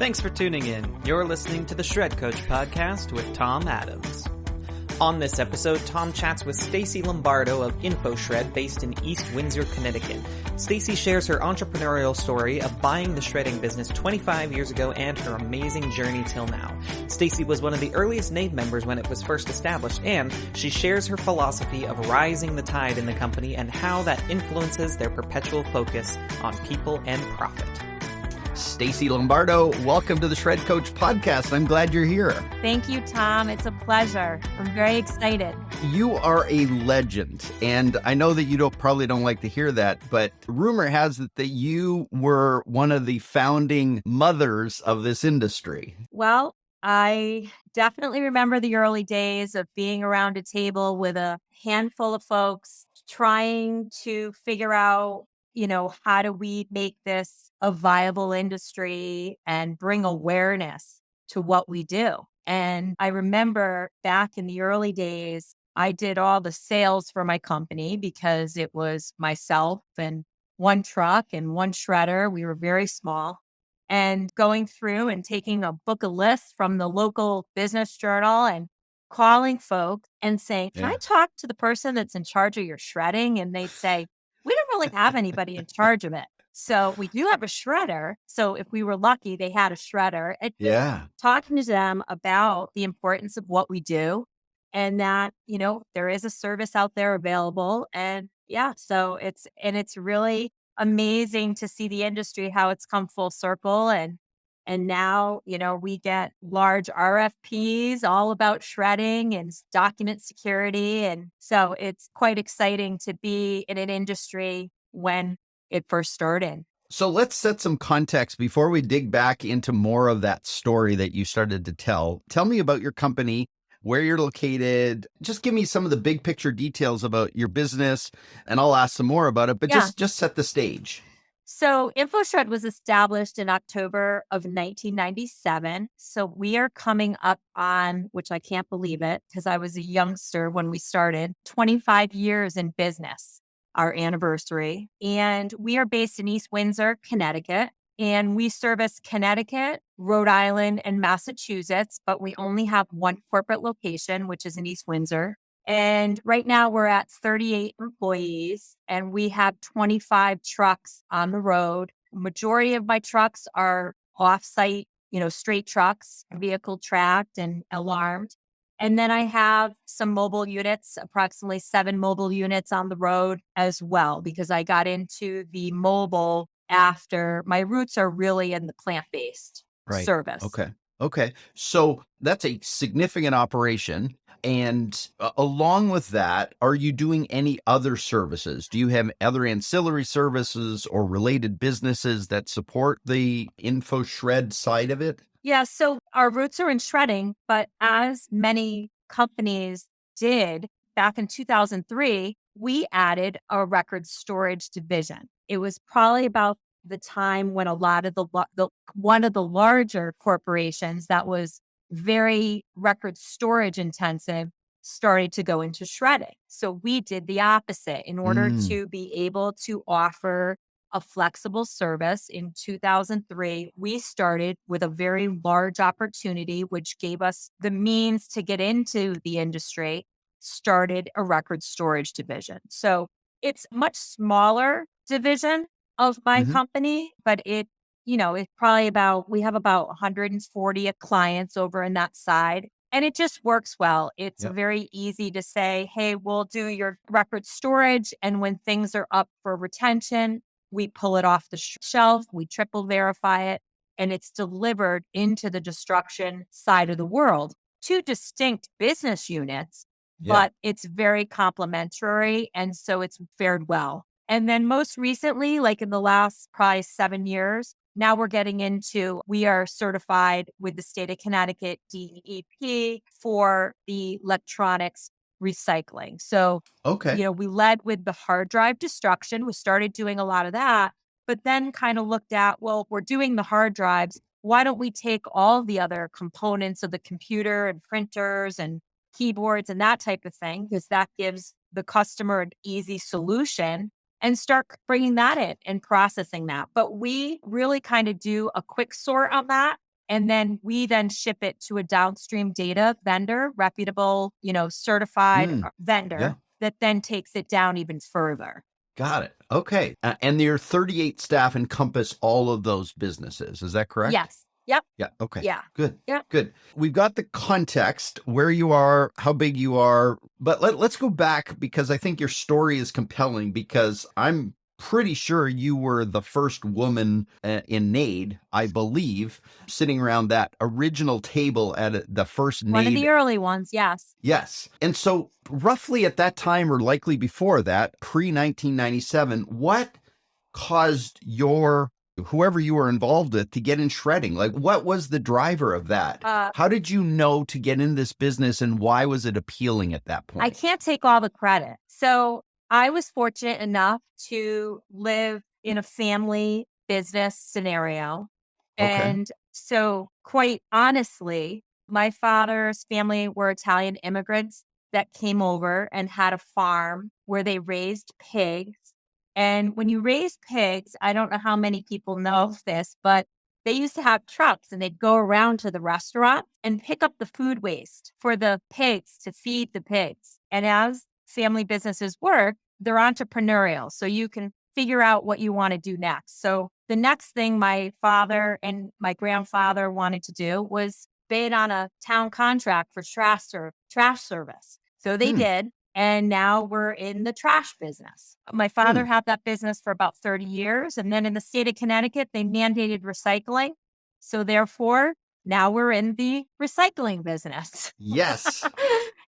Thanks for tuning in. You're listening to the Shred Coach podcast with Tom Adams. On this episode, Tom chats with Stacey Lombardo of Infoshred based in East Windsor, Connecticut. Stacey shares her entrepreneurial story of buying the shredding business 25 years ago and her amazing journey till now. Stacey was one of the earliest NAVE members when it was first established, and she shares her philosophy of rising the tide in the company and how that influences their perpetual focus on people and profit. Stacey Lombardo, welcome to the Shred Coach podcast. I'm glad you're here. Thank you, Tom. It's a pleasure. I'm very excited. You are a legend, and I know that you probably don't like to hear that, but rumor has it that you were one of the founding mothers of this industry. Well, I definitely remember the early days of being around a table with a handful of folks trying to figure out, how do we make this a viable industry and bring awareness to what we do? And I remember back in the early days, I did all the sales for my company because it was myself and one truck and one shredder. We were very small. And going through and taking a book of lists from the local business journal and calling folks and saying, can I talk to the person that's in charge of your shredding? And they'd say, we don't really have anybody in charge of it. So we do have a shredder. So if we were lucky, they had a shredder. Talking to them about the importance of what we do and that, there is a service out there available. And so it's really amazing to see the industry, how it's come full circle. And now, we get large RFPs all about shredding and document security. And so it's quite exciting to be in an industry when it first started. So let's set some context before we dig back into more of that story that you started to tell. Tell me about your company, where you're located. Just give me some of the big picture details about your business, and I'll ask some more about it, but just set the stage. So Infoshred was established in October of 1997. So we are coming up on, which I can't believe it because I was a youngster when we started, 25 years in business, our anniversary. And we are based in East Windsor, Connecticut. And we service Connecticut, Rhode Island, and Massachusetts, but we only have one corporate location, which is in East Windsor. And right now we're at 38 employees and we have 25 trucks on the road. Majority of my trucks are off-site, straight trucks, vehicle tracked and alarmed. And then I have some mobile units, approximately 7 mobile units on the road as well, because I got into the mobile after my roots are really in the plant-based service. Okay. So that's a significant operation. And along with that, are you doing any other services? Do you have other ancillary services or related businesses that support the InfoShred side of it? Yeah, so our roots are in shredding, but as many companies did back in 2003, we added a record storage division. It was probably about the time when a lot of one of the larger corporations that was very record storage intensive started to go into shredding. So we did the opposite in order to be able to offer a flexible service. In 2003, we started with a very large opportunity, which gave us the means to get into the industry, started a record storage division. So it's a much smaller division of my company, but it's probably we have about 140 clients over in that side. And it just works well. It's very easy to say, hey, we'll do your record storage. And when things are up for retention, we pull it off the shelf, we triple verify it, and it's delivered into the destruction side of the world. 2 distinct business units, but it's very complementary. And so it's fared well. And then most recently, like in the last probably 7 years, now we're getting into, we are certified with the state of Connecticut DEP for the electronics recycling. So, we led with the hard drive destruction. We started doing a lot of that, but then kind of looked at, well, we're doing the hard drives. Why don't we take all the other components of the computer and printers and keyboards and that type of thing, because that gives the customer an easy solution, and start bringing that in and processing that. But we really kind of do a quick sort on that And then we then ship it to a downstream data vendor, reputable, certified Mm, vendor yeah. that then takes it down even further. Got it. Okay. And your 38 staff encompass all of those businesses. Is that correct? Yes. Yep. Yeah. Okay. Yeah. Good. Yep. Good. We've got the context, where you are, how big you are, but let's go back because I think your story is compelling because I'm pretty sure you were the first woman in NAID, I believe, sitting around that original table at the first One of NAID. the early ones. Yes. Yes. And so roughly at that time, or likely before that, pre-1997, what caused whoever you were involved with to get in shredding? Like, what was the driver of that? How did you know to get in this business and why was it appealing at that point? I can't take all the credit. So I was fortunate enough to live in a family business scenario. Okay. And so, quite honestly, my father's family were Italian immigrants that came over and had a farm where they raised pigs. And when you raise pigs, I don't know how many people know this, but they used to have trucks and they'd go around to the restaurant and pick up the food waste for the pigs to feed the pigs. And as family businesses work, they're entrepreneurial. So you can figure out what you want to do next. So the next thing my father and my grandfather wanted to do was bid on a town contract for trash service. So they did. And now we're in the trash business. My father had that business for about 30 years. And then in the state of Connecticut, they mandated recycling. So therefore, now we're in the recycling business. Yes.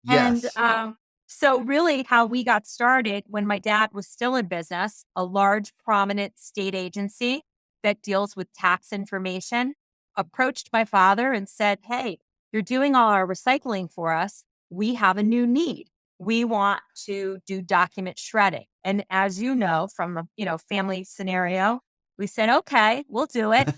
And Yes. so really how we got started when my dad was still in business, a large prominent state agency that deals with tax information approached my father and said, "Hey, you're doing all our recycling for us. We have a new need. We want to do document shredding." And as you know, from a family scenario, we said, "Okay, we'll do it.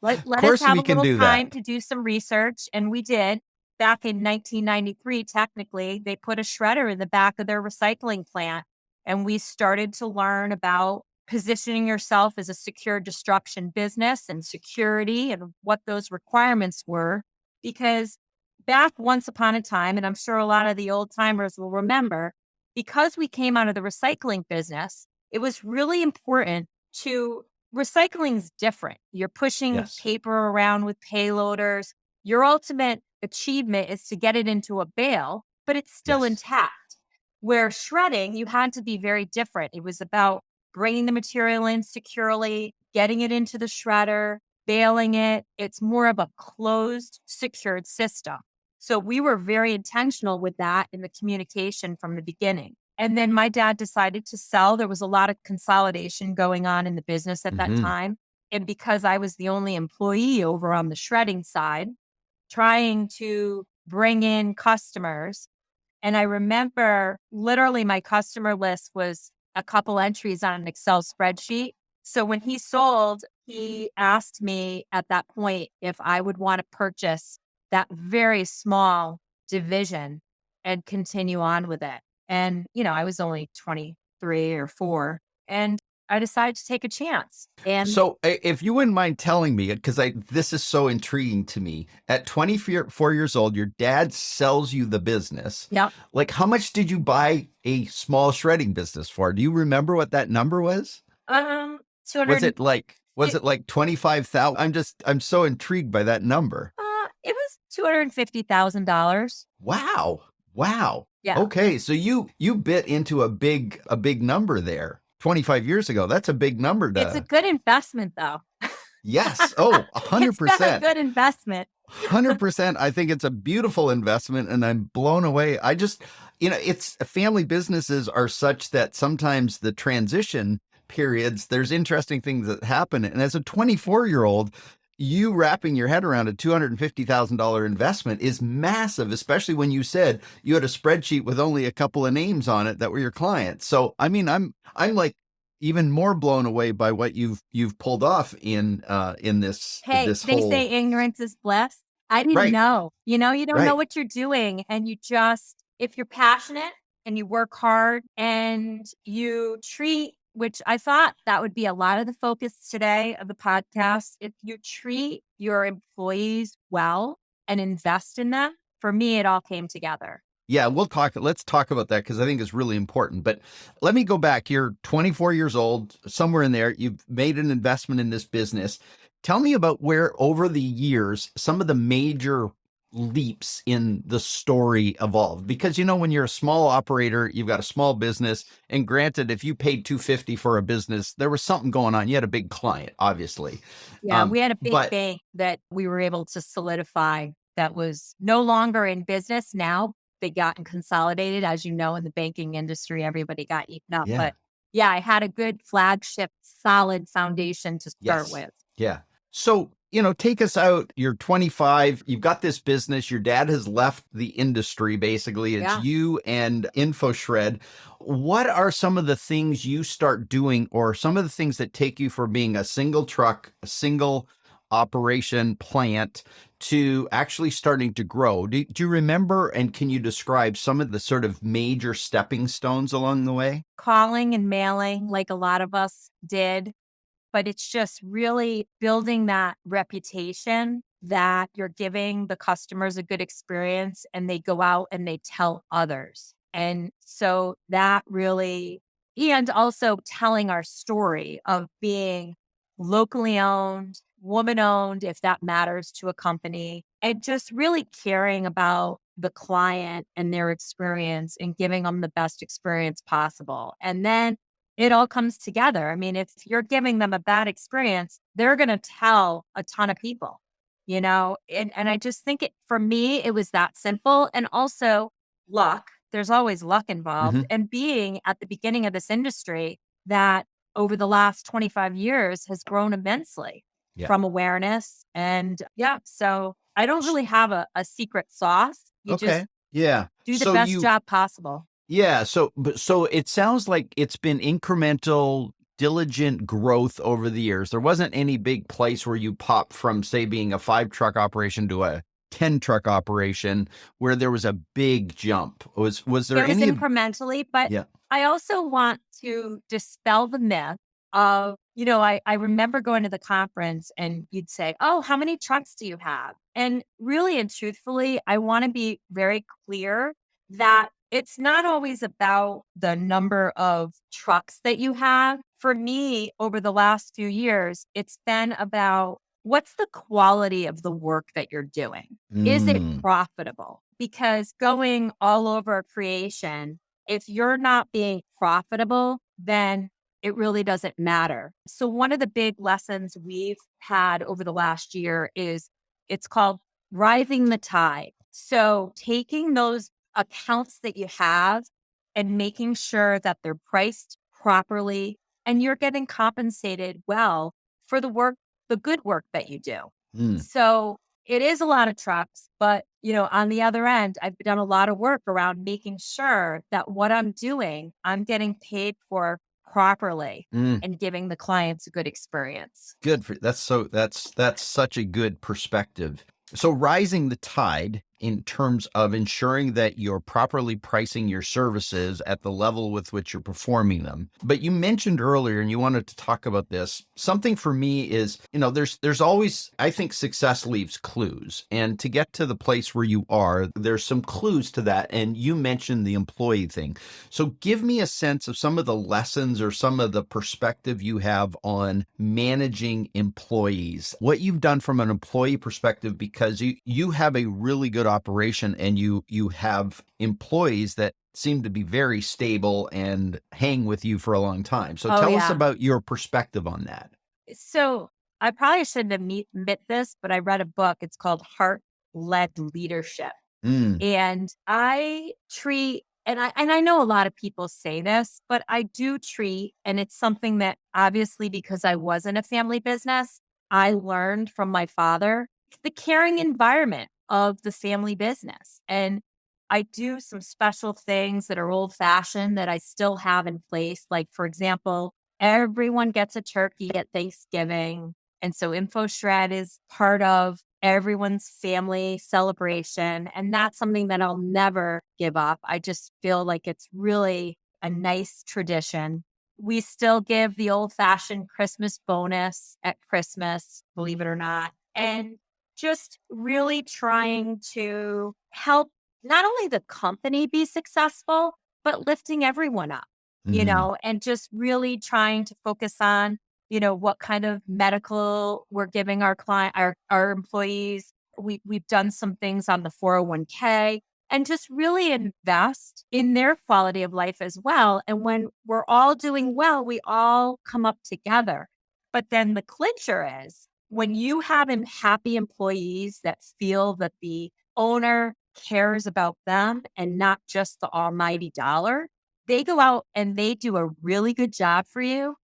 Let Of us course have we a can little do time that. to do some research." And we did. Back in 1993, technically, they put a shredder in the back of their recycling plant. And we started to learn about positioning yourself as a secure destruction business and security and what those requirements were. Because back once upon a time, and I'm sure a lot of the old timers will remember, because we came out of the recycling business, it was really important to recycling's different. You're pushing Yes. paper around with payloaders. Your ultimate achievement is to get it into a bale, but it's still Yes. intact. Where shredding, you had to be very different. It was about bringing the material in securely, getting it into the shredder, baling it. It's more of a closed, secured system. So we were very intentional with that in the communication from the beginning. And then my dad decided to sell. There was a lot of consolidation going on in the business at that Hmm. time. And because I was the only employee over on the shredding side, trying to bring in customers. And I remember literally my customer list was a couple entries on an Excel spreadsheet. So when he sold, he asked me at that point if I would want to purchase that very small division and continue on with it. And, I was only 23 or 4. And I decided to take a chance. And So if you wouldn't mind telling me, because this is so intriguing to me, at 24 years old, your dad sells you the business. yeah, Like, how much did you buy a small shredding business for? Do you remember what that number was? 200. Was it like 25,000? I'm so intrigued by that number. It was $250,000. Wow. Wow. Yeah. Okay. So you bit into a big number there 25 years ago. That's a big number It's a to, good investment, though. yes. Oh, It's been a 100%. good investment. 100%. I think it's a beautiful investment and I'm blown away. It's family businesses are such that sometimes the transition periods, there's interesting things that happen. And as a 24-year-old, you wrapping your head around a $250,000 investment is massive, especially when you said you had a spreadsheet with only a couple of names on it that were your clients. So, I mean, I'm like even more blown away by what you've pulled off in Hey, this they whole. say ignorance is bliss. I didn't Right. know. You don't know Right. what you're doing. And if you're passionate and you work hard and you treat which I thought that would be a lot of the focus today of the podcast. If you treat your employees well and invest in them, for me, it all came together. Yeah, let's talk about that because I think it's really important. But let me go back. You're 24 years old, somewhere in there. You've made an investment in this business. Tell me about where over the years, some of the major leaps in the story evolved. Because, when you're a small operator, you've got a small business. And granted, if you paid 250 for a business, there was something going on. You had a big client, obviously. Yeah, we had a big But bank that we were able to solidify that was no longer in business now. They gotten consolidated. As you know, in the banking industry, everybody got eaten up. yeah. But yeah, I had a good flagship, solid foundation to start Yes. with. Yeah. So, take us out. You're 25. You've got this business. Your dad has left the industry, basically. It's Yeah. you and Infoshred. What are some of the things you start doing, or some of the things that take you from being a single truck, a single operation plant to actually starting to grow? Do you remember, and can you describe some of the sort of major stepping stones along the way? Calling and mailing like a lot of us did. But it's just really building that reputation that you're giving the customers a good experience and they go out and they tell others. And so that really, and also telling our story of being locally owned, woman owned, if that matters to a company, and just really caring about the client and their experience and giving them the best experience possible. And then it all comes together. I mean, if you're giving them a bad experience, they're going to tell a ton of people, and I just think for me, it was that simple. And also luck. There's always luck involved. Hmm. And being at the beginning of this industry that over the last 25 years has grown immensely Yeah. from awareness. And yeah, so I don't really have a secret sauce. You just Okay. Yeah. do the So best job possible. Yeah, so it sounds like it's been incremental, diligent growth over the years. There wasn't any big place where you popped from, say, being a 5-truck operation to a 10-truck operation where there was a big jump. Was there It was any incrementally, but Yeah. I also want to dispel the myth of, I remember going to the conference and you'd say, "Oh, how many trucks do you have?" And really and truthfully, I want to be very clear that it's not always about the number of trucks that you have. For me, over the last few years, it's been about what's the quality of the work that you're doing? Is it Mm, profitable? Because going all over creation, if you're not being profitable, then it really doesn't matter. So, one of the big lessons we've had over the last year is it's called rising the tide. So, taking those accounts that you have and making sure that they're priced properly and you're getting compensated well for the good work that you do. mm. So, it is a lot of trucks, but on the other end, I've done a lot of work around making sure that what I'm doing, I'm getting paid for properly Mm. and giving the clients a good experience. Good for that's such a good perspective. So rising the tide in terms of ensuring that you're properly pricing your services at the level with which you're performing them. But you mentioned earlier, and you wanted to talk about this, something for me is, there's always, I think success leaves clues. And to get to the place where you are, there's some clues to that. And you mentioned the employee thing. So give me a sense of some of the lessons or some of the perspective you have on managing employees, what you've done from an employee perspective, because you have a really good operation and you have employees that seem to be very stable and hang with you for a long time. So Oh, tell us yeah. about your perspective on that. So I probably shouldn't admit this, but I read a book. It's called Heart Led Leadership. Mm, And I treat, and I know a lot of people say this, but I do treat, and it's something that obviously because I was in a family business, I learned from my father, the caring environment of the family business. And I do some special things that are old fashioned that I still have in place. Like, for example, everyone gets a turkey at Thanksgiving. And so InfoShred is part of everyone's family celebration. And that's something that I'll never give up. I just feel like it's really a nice tradition. we still give the old fashioned Christmas bonus at Christmas, believe it or not. And just really trying to help not only the company be successful, but lifting everyone up, Mhm. and just really trying to focus on, what kind of medical we're giving our client, our employees. We've done some things on the 401k and just really invest in their quality of life as well. And when we're all doing well, we all come up together. But then the clincher is when you have happy employees that feel that the owner cares about them and not just the almighty dollar, they go out and they do a really good job for you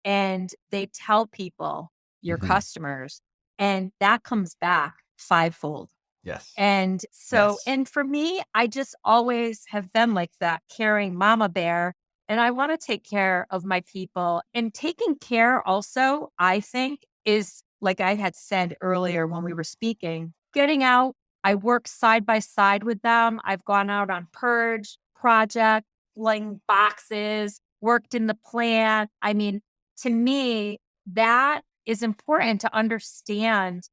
and they tell people, your Mhm. customers, and that comes back fivefold. Yes. And so, Yes. and for me, I just always have been like that, caring Momma Bear. And I want to take care of my people. And taking care also, I think, is like I had said earlier when we were speaking, getting out. I work side by side with them. I've gone out on purge project, laying boxes, worked in the plant. I mean, to me, that is important to understand,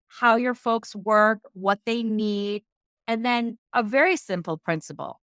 how your folks work, what they need. And then a very simple principle,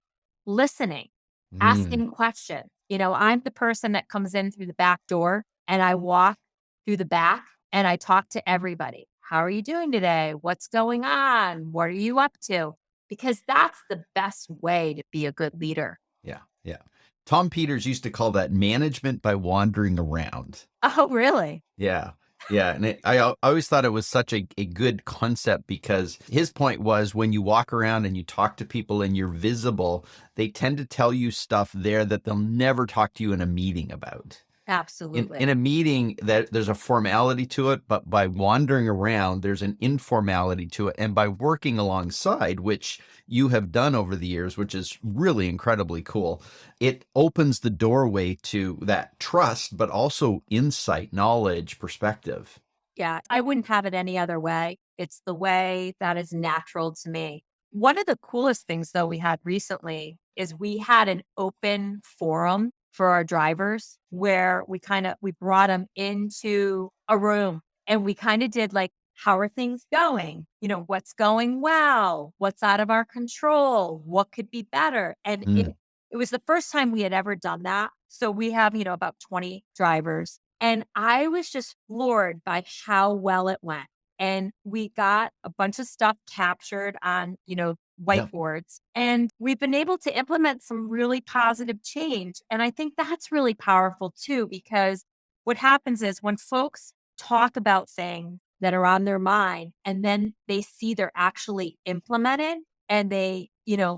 listening, Mm. asking questions. I'm the person that comes in through the back door and I walk through the back and I talk to everybody. How are you doing today? What's going on? What are you up to? Because that's the best way to be a good leader. Yeah. Yeah. Tom Peters used to call that management by wandering around. Oh, really? Yeah. Yeah. And I always thought it was such a good concept because his point was when you walk around and you talk to people and you're visible, they tend to tell you stuff there that they'll never talk to you in a meeting about. In Absolutely. a meeting, that there's a formality to it, but by wandering around, there's an informality to it. And by working alongside, which you have done over the years, which is really incredibly cool, it opens the doorway to that trust, but also insight, knowledge, perspective. Yeah, I wouldn't have it any other way. It's the way that is natural to me. One of the coolest things though we had recently is we had an open forum for our drivers where we brought them into a room and we kind of did like, how are things going? What's going well? What's out of our control? What could be better? And Mm. it was the first time we had ever done that. So we have, about 20 drivers. And I was just floored by how well it went. And we got a bunch of stuff captured on, Yep. whiteboards. And we've been able to implement some really positive change. And I think that's really powerful too, because what happens is when folks talk about things that are on their mind and then they see they're actually implemented and they,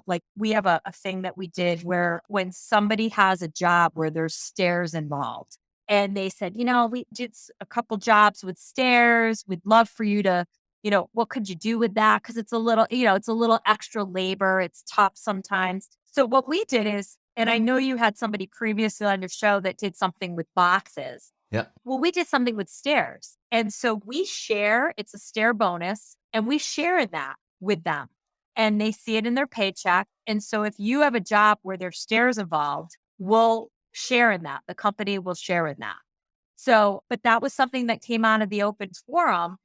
like we have a thing that we did where when somebody has a job where there's stairs involved and they said, we did a couple jobs with stairs. We'd love for you to, what could you do with that? Cause it's a little, it's a little extra labor. It's tough sometimes. So what we did is, and I know you had somebody previously on your show that did something with boxes. Yep. Well, we did something with stairs. And so we share, it's a stair bonus, and we share in that with them. And they see it in their paycheck. And so if you have a job where there's stairs involved, we'll share in that. The company will share in that. So, but that was something that came out of the open forum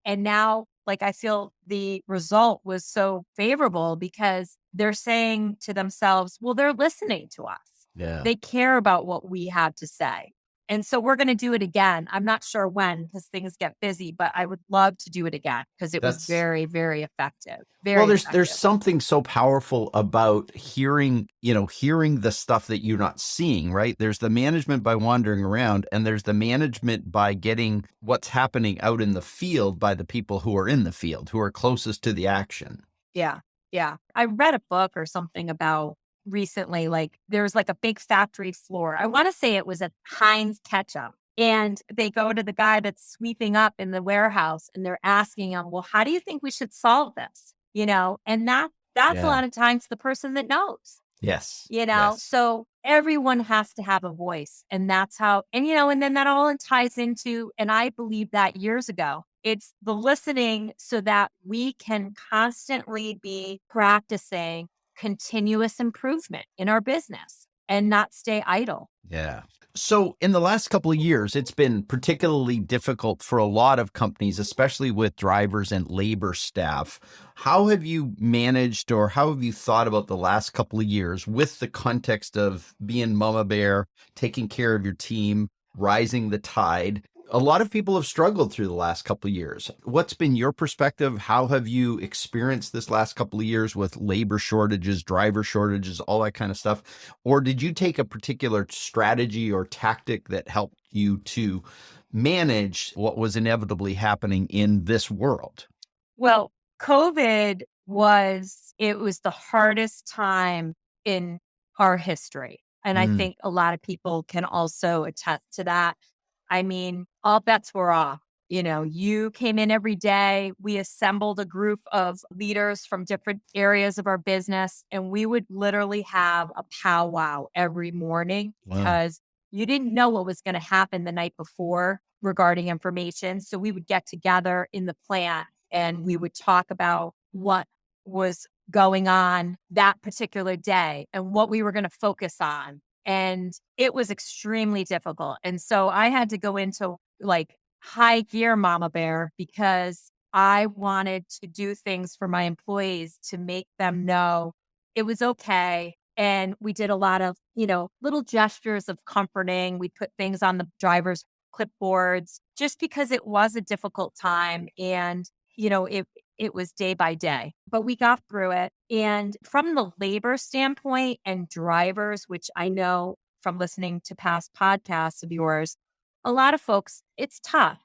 and now like I feel the result was so favorable because they're saying to themselves, well, they're listening to us. Yeah. They care about what we have to say. And so we're going to do it again. I'm not sure when because things get busy, but I would love to do it again because it was That's very, very effective. Well, Very there's effective. something so powerful about hearing the stuff that you're not seeing, right? There's the management by wandering around, and there's the management by getting what's happening out in the field by the people who are in the field, who are closest to the action. Yeah. Yeah. I read a book or something about recently, like there's like a big factory floor. I want to say it was at Heinz Ketchup. And they go to the guy that's sweeping up in the warehouse and they're asking him, well, how do you think we should solve this? And that's a Yeah. lot of times the person that knows. Yes. Yes. So everyone has to have a voice. And that's how, and then that all ties into, and I believe that years ago, it's the listening so that we can constantly be practicing continuous improvement in our business. and not stay idle. Yeah. So in the last couple of years, it's been particularly difficult for a lot of companies, especially with drivers and labor staff. How have you managed, or how have you thought about the last couple of years with the context of being Momma Bear, taking care of your team, rising the tide? A lot of people have struggled through the last couple of years. What's been your perspective? How have you experienced this last couple of years with labor shortages, driver shortages, all that kind of stuff? Or did you take a particular strategy or tactic that helped you to manage what was inevitably happening in this world? Well, COVID it was the hardest time in our history. And I Mm, think a lot of people can also attest to that. I mean, all bets were off. You came in every day. We assembled a group of leaders from different areas of our business, and we would literally have a powwow every morning wow. because you didn't know what was going to happen the night before regarding information. So we would get together in the plant and we would talk about what was going on that particular day and what we were going to focus on. And it was extremely difficult. And so I had to go into like high gear Mama Bear because I wanted to do things for my employees to make them know it was okay. And we did a lot of, little gestures of comforting. We put things on the driver's clipboards just because it was a difficult time. And it was day by day, but we got through it. And from the labor standpoint and drivers, which I know from listening to past podcasts of yours, a lot of folks, it's tough,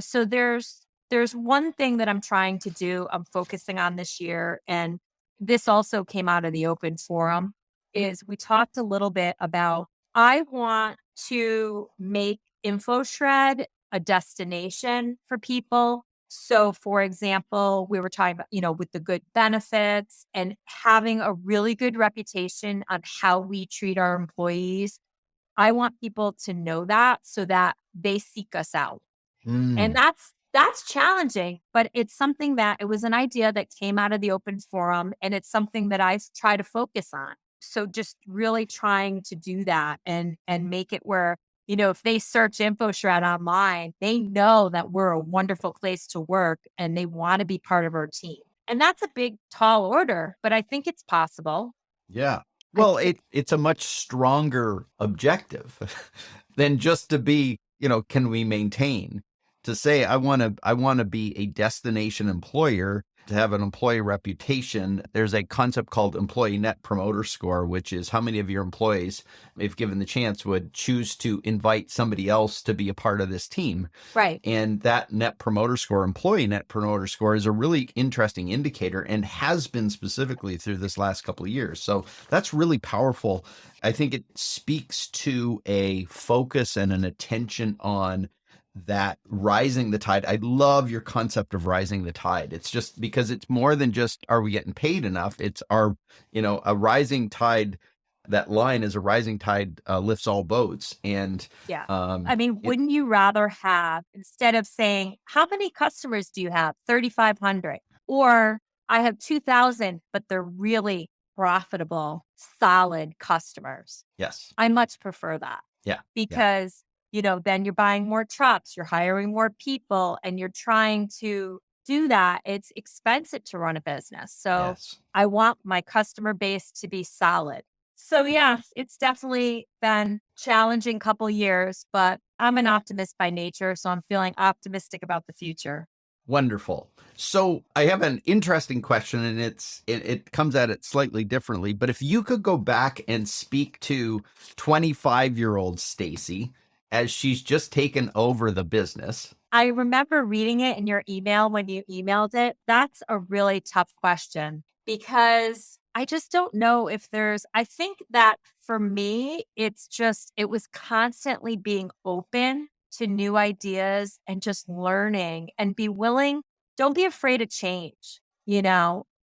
so there's one thing that I'm trying to do, I'm focusing on this year. And this also came out of the open forum is we talked a little bit about, I want to make InfoShred a destination for people. So, for example, we were talking about, with the good benefits and having a really good reputation on how we treat our employees. I want people to know that so that they seek us out. And Mm, that's challenging, but it's something that it was an idea that came out of the open forum and it's something that try to focus on. So just really trying to do that and make it where, if they search InfoShred online, they know that we're a wonderful place to work and they want to be part of our team. And that's a big tall order, but I think it's possible. yeah. I Well, think it's a much stronger objective than just to be, can we maintain? To say I want to be a destination employer, to have an employee reputation. There's a concept called employee net promoter score, which is how many of your employees, if given the chance, would choose to invite somebody else to be a part of this team. right. And that net promoter score, employee net promoter score, is a really interesting indicator and has been specifically through this last couple of years. So that's really powerful. I think it speaks to a focus and an attention on that rising the tide. I love your concept of rising the tide. It's just because it's more than just, are we getting paid enough? It's a rising tide. That line is a rising tide lifts all boats. And Yeah. um, I mean, it, wouldn't you rather have, instead of saying, how many customers do you have? 3,500. Or I have 2,000, but they're really profitable, solid customers. yes. I much prefer that Yeah. Yeah. because, then you're buying more trucks, you're hiring more people, and you're trying to do that. It's expensive to run a business. So Yes. I want my customer base to be solid. So yes, it's definitely been challenging couple years, but I'm an optimist by nature, so I'm feeling optimistic about the future. Wonderful. So I have an interesting question, and it comes at it slightly differently. But if you could go back and speak to 25-year-old Stacey as she's just taken over the business. I remember reading it in your email when you emailed it. That's a really tough question because I just don't know if I think that for me, it was constantly being open to new ideas and just learning and don't be afraid to change,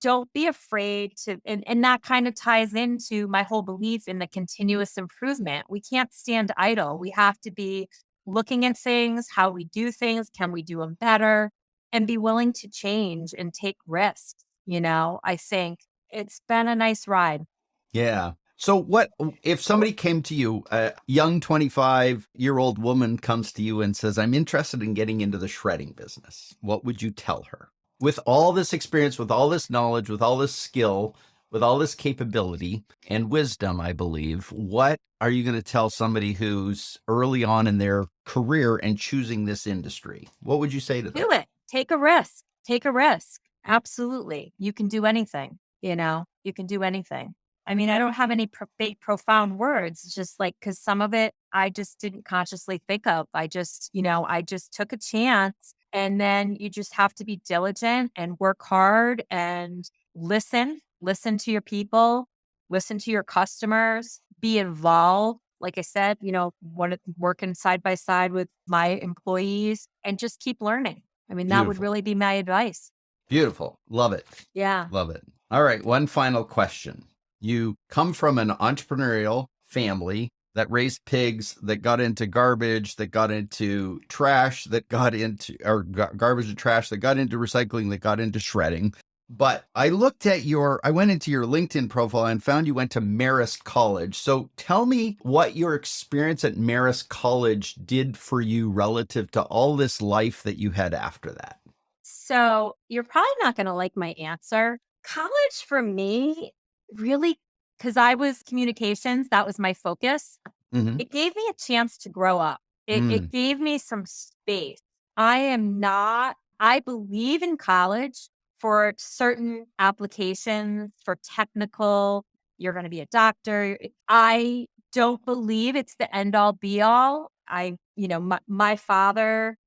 don't be afraid and that kind of ties into my whole belief in the continuous improvement. We can't stand idle. We have to be looking at things, how we do things, can we do them better, and be willing to change and take risks. I think it's been a nice ride. Yeah. So what if somebody came to you, a young 25-year-old woman comes to you and says, I'm interested in getting into the shredding business? What would you tell her? With all this experience, with all this knowledge, with all this skill, with all this capability and wisdom, I believe, what are you going to tell somebody who's early on in their career and choosing this industry? What would you say to them? Do it. Take a risk. Take a risk. Absolutely. You can do anything. You can do anything. I mean, I don't have any big, profound words. It's just like, because some of it I just didn't consciously think of. I just took a chance. And then you just have to be diligent and work hard and listen to your people, listen to your customers, be involved. Like I said, working side by side with my employees and just keep learning. I mean, that would Beautiful. really be my advice. Beautiful. Love it. Yeah. Love it. All right. One final question. You come from an entrepreneurial family that raised pigs, that got into garbage, that got into trash, that got into garbage and trash, that got into recycling, that got into shredding. But I went into your LinkedIn profile and found you went to Marist College. So tell me what your experience at Marist College did for you relative to all this life that you had after that. So you're probably not going to like my answer. College for me, really, because I was communications, that was my focus. Mm-hmm. It gave me a chance to grow up. It gave me some space. I believe in college for certain applications, for technical, you're going to be a doctor. I don't believe it's the end all be all. My father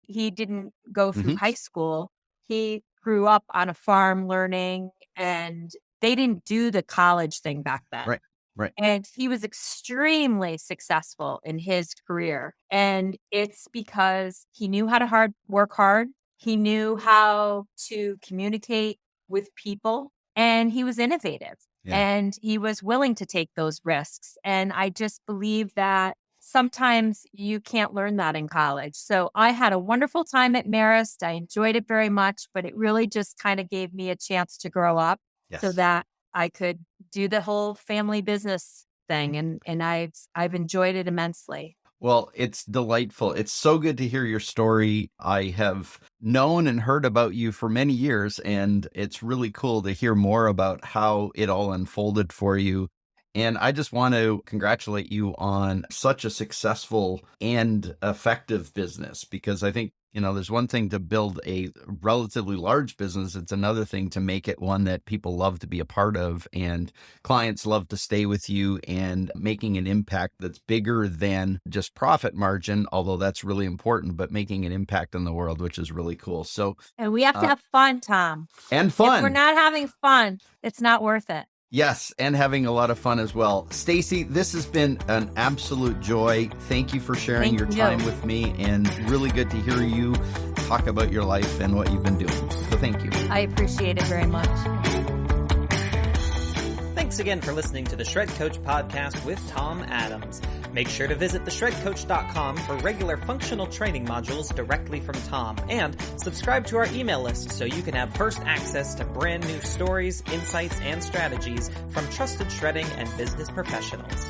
he didn't go through high school. He grew up on a farm learning, and they didn't do the college thing back then. Right. And he was extremely successful in his career. And it's because he knew how to work hard. He knew how to communicate with people, and he was innovative. Yeah. And he was willing to take those risks. And I just believe that sometimes you can't learn that in college. So I had a wonderful time at Marist. I enjoyed it very much, but it really just kind of gave me a chance to grow up so that I could do the whole family business thing. And I've enjoyed it immensely. Well, it's delightful. It's so good to hear your story. I have known and heard about you for many years, and it's really cool to hear more about how it all unfolded for you. And I just want to congratulate you on such a successful and effective business, because I think, there's one thing to build a relatively large business. It's another thing to make it one that people love to be a part of and clients love to stay with you, and making an impact that's bigger than just profit margin, although that's really important, but making an impact in the world, which is really cool. So, and we have to have fun, Tom. And fun. If we're not having fun, it's not worth it. Yes, and having a lot of fun as well. Stacey, this has been an absolute joy. Thank you for sharing your time with me, and really good to hear you talk about your life and what you've been doing. So thank you. I appreciate it very much. Thanks again for listening to the Shred Coach podcast with Tom Adams. Make sure to visit theshredcoach.com for regular functional training modules directly from Tom, and subscribe to our email list so you can have first access to brand new stories, insights, and strategies from trusted shredding and business professionals.